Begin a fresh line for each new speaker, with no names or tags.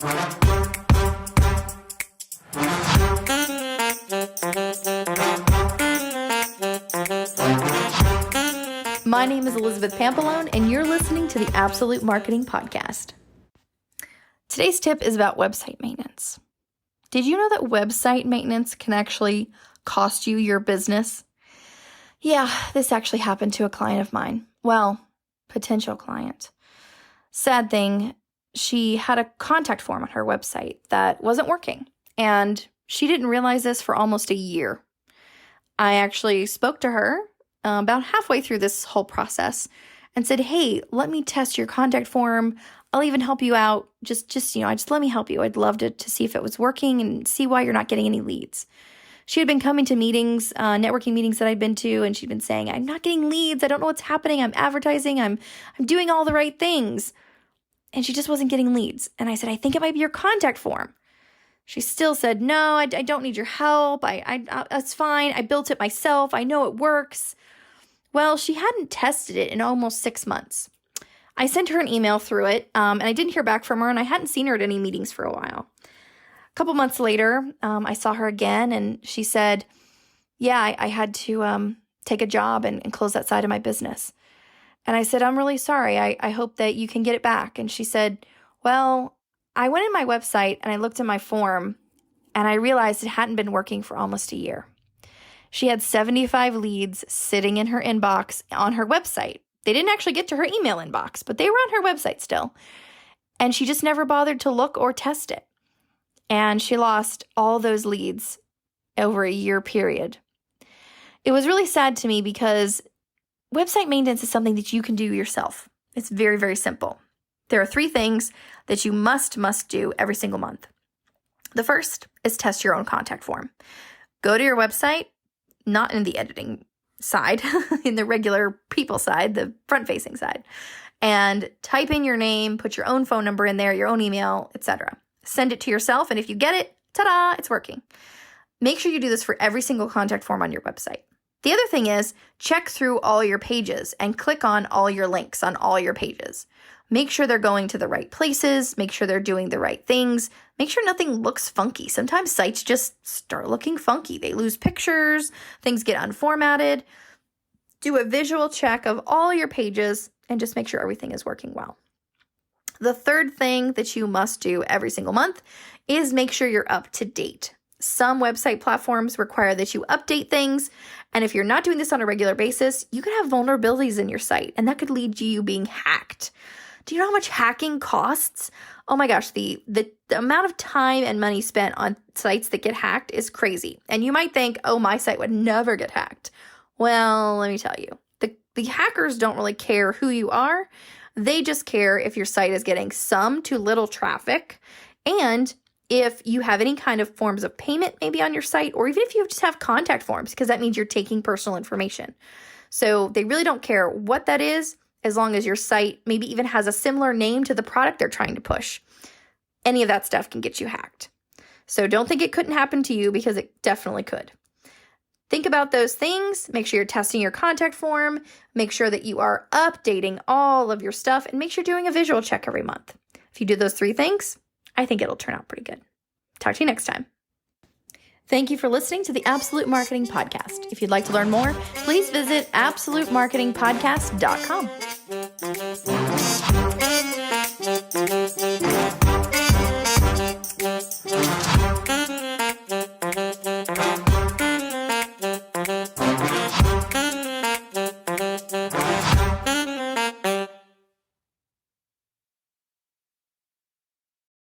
My name is Elizabeth Pampalone, and you're listening to the Absolute Marketing Podcast. Today's tip is about website maintenance. Did you know that website maintenance can actually cost you your business? Yeah, this actually happened to a client of mine. Well, potential client. Sad thing, she had a contact form on her website that wasn't working, and she didn't realize this for almost a year. I actually spoke to her about halfway through this whole process and said, hey, let me test your contact form. I'll even help you out. Just let me help you. I'd love to see if it was working and see why you're not getting any leads. She had been coming to meetings, networking meetings that I'd been to, and she'd been saying, I'm not getting leads. I don't know what's happening. I'm advertising. I'm doing all the right things. And she just wasn't getting leads. And I said, I think it might be your contact form. She still said, no, I don't need your help. That's fine. I built it myself. I know it works. Well, she hadn't tested it in almost 6 months. I sent her an email through it, and I didn't hear back from her, and I hadn't seen her at any meetings for a while. A couple months later, I saw her again, and she said, yeah, I had to take a job and close that side of my business. And I said, I'm really sorry. I hope that you can get it back. And she said, well, I went in my website, and I looked at my form, and I realized it hadn't been working for almost a year. She had 75 leads sitting in her inbox on her website. They didn't actually get to her email inbox, but they were on her website still. And she just never bothered to look or test it. And she lost all those leads over a year period. It was really sad to me because website maintenance is something that you can do yourself. It's very, very simple. There are 3 things that you must do every single month. The first is test your own contact form. Go to your website, not in the editing side, in the regular people side, the front-facing side, and type in your name, put your own phone number in there, your own email, etc. Send it to yourself, and if you get it, ta-da, it's working. Make sure you do this for every single contact form on your website. The other thing is check through all your pages and click on all your links on all your pages. Make sure they're going to the right places. Make sure they're doing the right things. Make sure nothing looks funky. Sometimes sites just start looking funky. They lose pictures. Things get unformatted. Do a visual check of all your pages and just make sure everything is working well. The third thing that you must do every single month is make sure you're up to date. Some website platforms require that you update things, and if you're not doing this on a regular basis, you could have vulnerabilities in your site, and that could lead to you being hacked. Do you know how much hacking costs? Oh my gosh, the amount of time and money spent on sites that get hacked is crazy. And you might think, oh, my site would never get hacked. Well, let me tell you, the hackers don't really care who you are. They just care if your site is getting some to little traffic, and if you have any kind of forms of payment maybe on your site, or even if you just have contact forms, because that means you're taking personal information. So they really don't care what that is, as long as your site maybe even has a similar name to the product they're trying to push. Any of that stuff can get you hacked. So don't think it couldn't happen to you, because it definitely could. Think about those things. Make sure you're testing your contact form. Make sure that you are updating all of your stuff, and make sure you're doing a visual check every month. If you do those 3 things, I think it'll turn out pretty good. Talk to you next time. Thank you for listening to the Absolute Marketing Podcast. If you'd like to learn more, please visit absolutemarketingpodcast.com.